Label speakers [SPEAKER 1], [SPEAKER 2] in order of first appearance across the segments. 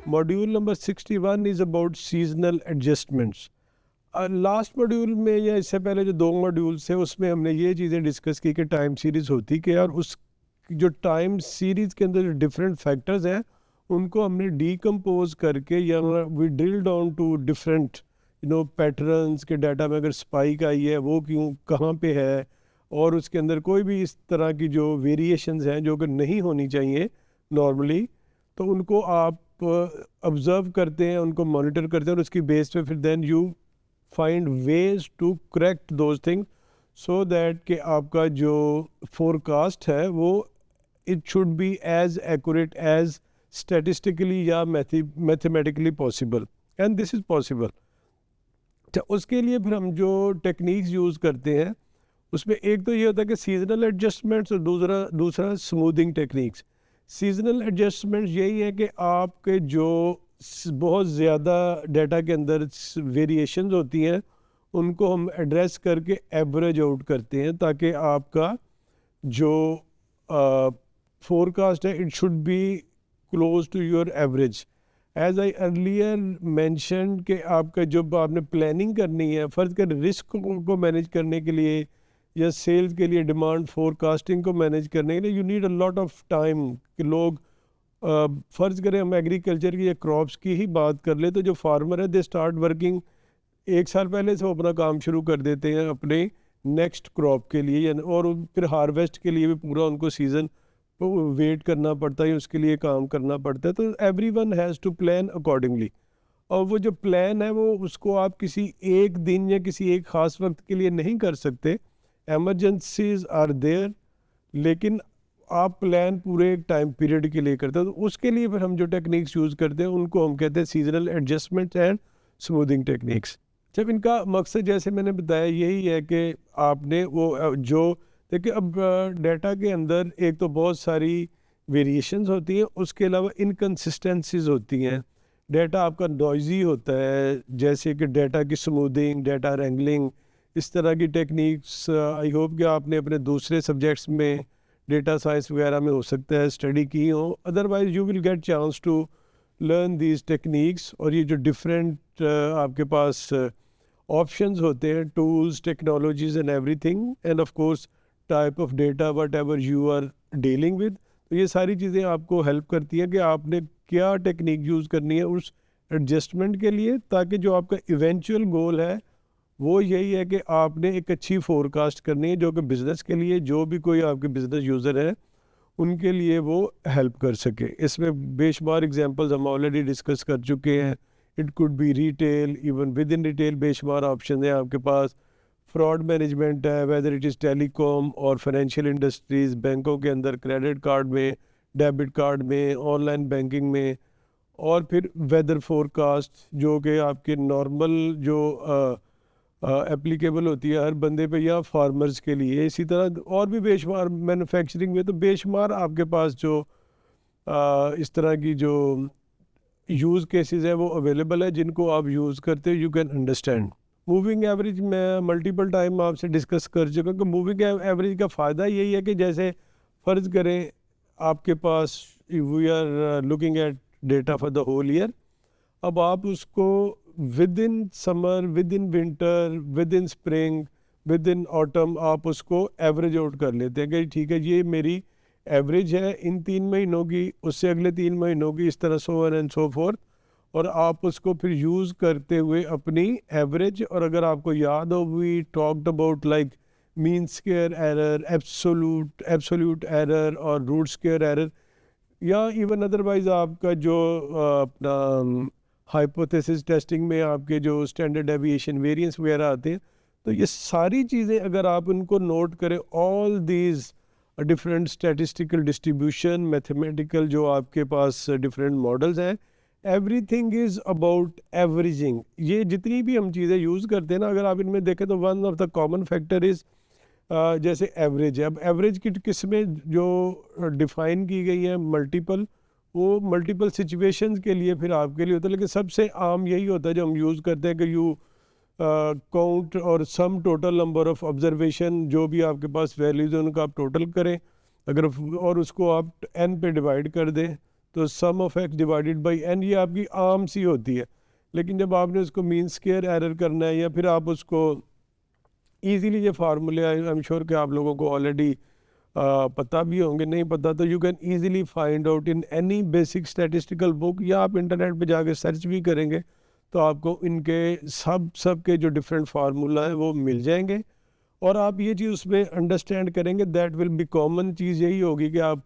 [SPEAKER 1] Module number 61 is about seasonal adjustments. Last module में या इससे पहले जो 2 मॉड्यूल्स थे उसमें हमने ये चीज़ें डिस्कस की कि टाइम सीरीज़ होती क्या, और उस जो टाइम सीरीज़ के अंदर जो डिफरेंट फैक्टर्स हैं उनको हमने डीकम्पोज करके या we drill down to different patterns के डाटा में अगर स्पाइक आई है वो क्यों कहाँ पे है, और उसके अंदर कोई भी इस तरह की जो वेरिएशंस हैं जो कि नहीं होनी चाहिए नॉर्मली, तो उनको आप ऑब्ज़र्व करते हैं, उनको मॉनिटर करते हैं, और उसकी बेस पे फिर then you find ways to correct those things so that कि आपका जो फोरकास्ट है वो it should be as accurate as statistically या mathematically possible, and this is possible. अच्छा, उसके लिए फिर हम जो टेक्निक्स यूज़ करते हैं उसमें एक तो ये होता है कि सीजनल एडजस्टमेंट्स, और दूसरा स्मूथिंग टेक्निक्स। सीजनल एडजस्टमेंट्स यही है कि आपके जो बहुत ज़्यादा डाटा के अंदर वेरिएशंस होती हैं उनको हम एड्रेस करके एवरेज आउट करते हैं, ताकि आपका जो फोरकास्ट है it should be close to your average. As I earlier mention कि आपका जब आपने प्लानिंग करनी है, फ़र्ज़ कर रिस्क को मैनेज करने के लिए या सेल्स के लिए डिमांड फोरकास्टिंग को मैनेज करने के लिए you need a lot of time. कि लोग फ़र्ज़ करें हम एग्रीकल्चर की या क्रॉप्स की ही बात कर ले, तो जो फार्मर है दे स्टार्ट वर्किंग 1 साल पहले से वो अपना काम शुरू कर देते हैं अपने नेक्स्ट क्रॉप के लिए, और फिर हार्वेस्ट के लिए भी पूरा उनको सीज़न वेट करना पड़ता है, उसके लिए काम करना पड़ता है। तो everyone has to plan accordingly, और वो जो प्लान है वो उसको आप किसी एक दिन या किसी एक ख़ास वक्त के लिए नहीं कर सकते, एमरजेंसीज आर देयर, लेकिन आप प्लान पूरे एक टाइम पीरियड के लिए करते हो। तो उसके लिए फिर हम जो टेक्निक्स यूज़ करते हैं उनको हम कहते हैं seasonal adjustment and smoothing techniques. जब इनका मकसद जैसे मैंने बताया यही है कि आपने वो जो देखिए अब डाटा के अंदर एक तो बहुत सारी वेरिएशंस होती हैं, उसके अलावा इनकन्सिस्टेंसीज होती हैं। डाटा आपका नॉइजी होता है, जैसे कि डाटा की स्मूथिंग, डाटा रैंगलिंग, इस तरह की टेक्निक्स आई होप कि आपने अपने दूसरे सब्जेक्ट्स में डेटा साइंस वगैरह में हो सकता है स्टडी की हो, otherwise you will get chance to learn these techniques. और ये जो डिफरेंट आपके पास ऑप्शंस होते हैं, tools, technologies and everything, and of course type of data whatever you are dealing with, तो ये सारी चीज़ें आपको हेल्प करती हैं कि आपने क्या टेक्निक यूज़ करनी है उस एडजस्टमेंट के लिए, ताकि जो आपका इवेंचुअल गोल है वो यही है कि आपने एक अच्छी फोरकास्ट करनी है जो कि बिज़नेस के लिए, जो भी कोई आपके बिज़नेस यूज़र है उनके लिए वो हेल्प कर सके। इसमें बेशुमार एग्जांपल्स हम ऑलरेडी डिस्कस कर चुके हैं। It could be retail, even with in retail बेशुमार ऑप्शन है आपके पास। फ्रॉड मैनेजमेंट है, वेदर इट इज़ टेलीकॉम और फाइनेंशियल इंडस्ट्रीज़, बैंकों के अंदर क्रेडिट कार्ड में, डेबिट कार्ड में, ऑनलाइन बैंकिंग में, और फिर वेदर फोरकास्ट जो कि आपके नॉर्मल जो एप्लीकेबल होती है हर बंदे पे या फार्मर्स के लिए। इसी तरह और भी बेशुमार, मैन्युफैक्चरिंग में तो बेशुमार आपके पास जो इस तरह की जो यूज़ केसेस है वो अवेलेबल है, जिनको आप यूज़ करते हो you can understand. Moving average मैं मल्टीपल टाइम आपसे डिस्कस कर चुका हूँ कि मूविंग एवरेज का फ़ायदा यही है कि जैसे फ़र्ज़ करें आपके पास we are looking at data for the whole year, अब आप उसको within summer, within winter, within spring, within autumn आप उसको एवरेज आउट कर लेते हैं कि ठीक है ये मेरी एवरेज है इन 3 महीनों की, उससे अगले 3 महीनों की, इस तरह so on and so fourth, और आप उसको फिर यूज़ करते हुए अपनी एवरेज। और अगर आपको याद हो we talked about like mean square error, absolute error और रूट स्क्वायर एरर, या इवन अदरवाइज आपका जो अपना हाइपोथेसिस टेस्टिंग में आपके जो स्टैंडर्ड डेविएशन, वेरिएंस वगैरह आते हैं, तो ये सारी चीज़ें अगर आप उनको नोट करें, all these different statistical distribution, mathematical जो आपके पास डिफरेंट मॉडल्स हैं, एवरीथिंग इज़ अबाउट एवरेजिंग। ये जितनी भी हम चीज़ें यूज़ करते हैं ना, अगर आप इनमें देखें तो one of the common factor is जैसे एवरेज है। अब एवरेज की किस्में जो डिफ़ाइन की गई हैं मल्टीपल, वो मल्टीपल सिचुएशंस के लिए फिर आपके लिए होता है, लेकिन सबसे आम यही होता है जो हम यूज़ करते हैं कि यू काउंट और sum total number of observation, जो भी आपके पास वैल्यूज़ हैं उनका आप टोटल करें, अगर और उसको आप n पे डिवाइड कर दें तो sum of x divided by n ये आपकी आम सी होती है, लेकिन जब आपने उसको मीन स्क्वायर एरर करना है या फिर आप उसको ईजीली, ये फार्मूले आई एम श्योर कि आप लोगों को ऑलरेडी पता भी होंगे, नहीं पता तो you can easily find out in any basic statistical book, या आप इंटरनेट पे जाके सर्च भी करेंगे तो आपको इनके सब के जो डिफरेंट फार्मूला है वो मिल जाएंगे। और आप ये चीज़ उसमें अंडरस्टैंड करेंगे, दैट विल बी कॉमन चीज़ यही होगी कि आप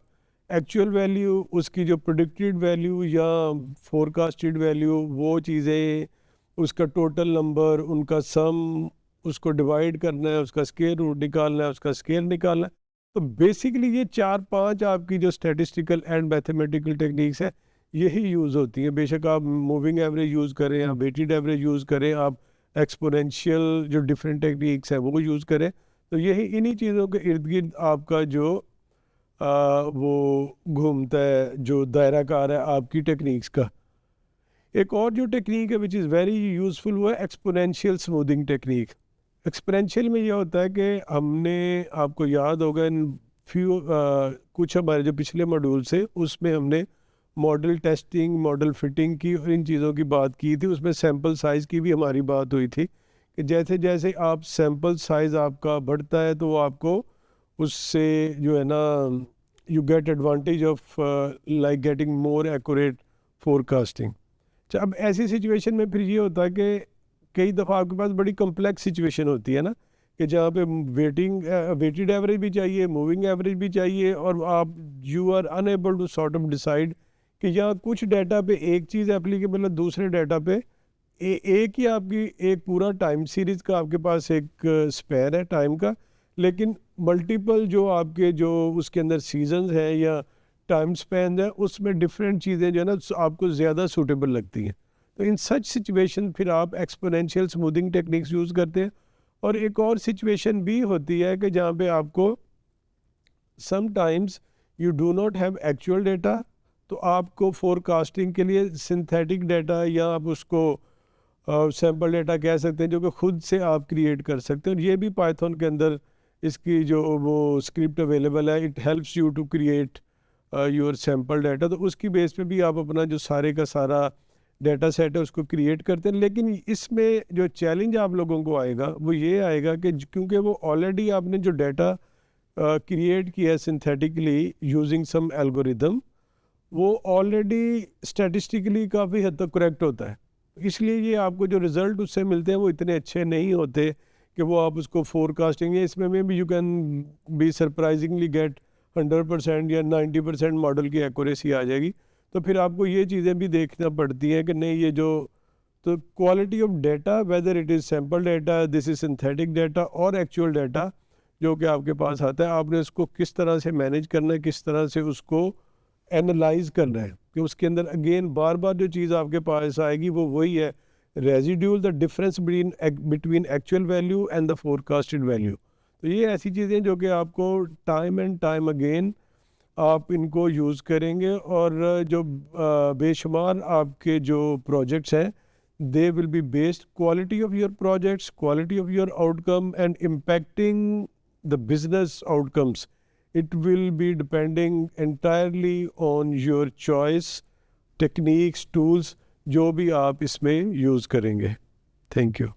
[SPEAKER 1] एक्चुअल वैल्यू, उसकी जो प्रिडिक्टेड वैल्यू या फोरकास्टेड वैल्यू, वो चीज़ें, उसका टोटल नंबर, उनका सम, उसको डिवाइड करना है, उसका स्क्वायर रूट निकालना है, उसका स्क्वायर निकालना है। तो बेसिकली ये 4-5 आपकी जो स्टैटिस्टिकल एंड मैथमेटिकल टेक्निक्स है यही यूज़ होती हैं। बेशक आप मूविंग एवरेज यूज़ करें, आप वेटेड एवरेज यूज़ करें, आप एक्सपोनेंशियल जो डिफरेंट टेक्निक्स हैं वो यूज़ करें, तो यही इन्हीं चीज़ों के इर्द गिर्द आपका जो वो घूमता है, जो दायराकार है आपकी टेक्निक्स का। एक और जो टेक्निक है विच इज़ वेरी यूज़फुल वो है एक्सपोनेंशियल स्मूथिंग टेक्निक। एक्सपोनेंशियल में ये होता है कि हमने, आपको याद होगा इन कुछ हमारे जो पिछले मॉड्यूल से उसमें हमने मॉडल टेस्टिंग, मॉडल फिटिंग की और इन चीज़ों की बात की थी। उसमें सैम्पल साइज़ की भी हमारी बात हुई थी कि जैसे जैसे आप सैम्पल साइज़ आपका बढ़ता है तो वो आपको उससे जो है ना, you get advantage of like getting more accurate forecasting. अब ऐसी सिचुएशन में फिर ये होता है कि कई दफ़ा आपके पास बड़ी कम्प्लेक्स सिचुएशन होती है ना, कि जहाँ पे वेटेड एवरेज भी चाहिए, मूविंग एवरेज भी चाहिए, और आप you are unable to sort of decide कि यहाँ कुछ डाटा पे एक चीज़ एप्लीकेबल है, दूसरे डाटा पे एक ही आपकी एक पूरा टाइम सीरीज़ का आपके पास एक स्पैन है टाइम का, लेकिन मल्टीपल जो आपके जो उसके अंदर सीजन्स हैं या टाइम स्पैन है उसमें डिफरेंट चीज़ें जो है ना आपको ज़्यादा सूटेबल लगती हैं। तो इन सच सिचुएशन फिर आप एक्सपोनेंशियल स्मूथिंग टेक्निक्स यूज़ करते हैं। और एक और सिचुएशन भी होती है कि जहाँ पे आपको sometimes you do not have actual data, तो आपको फोरकास्टिंग के लिए सिंथेटिक डाटा या आप उसको सैम्पल डाटा कह सकते हैं, जो कि खुद से आप क्रिएट कर सकते हैं। और ये भी पाइथन के अंदर इसकी जो वो स्क्रिप्ट अवेलेबल है, it helps you to create your sample data. तो उसकी बेस पे भी आप अपना जो सारे का सारा डाटा सेट है उसको क्रिएट करते हैं। लेकिन इसमें जो चैलेंज आप लोगों को आएगा वो ये आएगा कि क्योंकि वो ऑलरेडी आपने जो डाटा क्रिएट किया है सिंथेटिकली यूजिंग सम एल्गोरिदम, वो ऑलरेडी स्टैटिस्टिकली काफ़ी हद तक करेक्ट होता है, इसलिए ये आपको जो रिज़ल्ट उससे मिलते हैं वो इतने अच्छे नहीं होते कि वो आप उसको फोरकास्टिंग है इसमें में भी you can be surprisingly get 100% या 90% मॉडल की एक्यूरेसी आ जाएगी। तो फिर आपको ये चीज़ें भी देखना पड़ती हैं कि नहीं ये जो, तो quality of data, whether it is sample data, this is synthetic data और एक्चुअल डाटा जो कि आपके पास आता है, आपने उसको किस तरह से मैनेज करना है, किस तरह से उसको एनालाइज करना है। कि उसके अंदर अगेन बार बार जो चीज़ आपके पास आएगी वो वही है, residual, the difference between actual value and the forecasted value. तो ये ऐसी चीज़ें जो कि आपको टाइम एंड टाइम अगेन आप इनको यूज़ करेंगे। और जो बेशुमार आपके जो प्रोजेक्ट्स हैं they will be based quality of your projects, quality of your outcome and impacting the business outcomes, it will be depending entirely on your choice, techniques, tools जो भी आप इसमें यूज़ करेंगे। Thank you.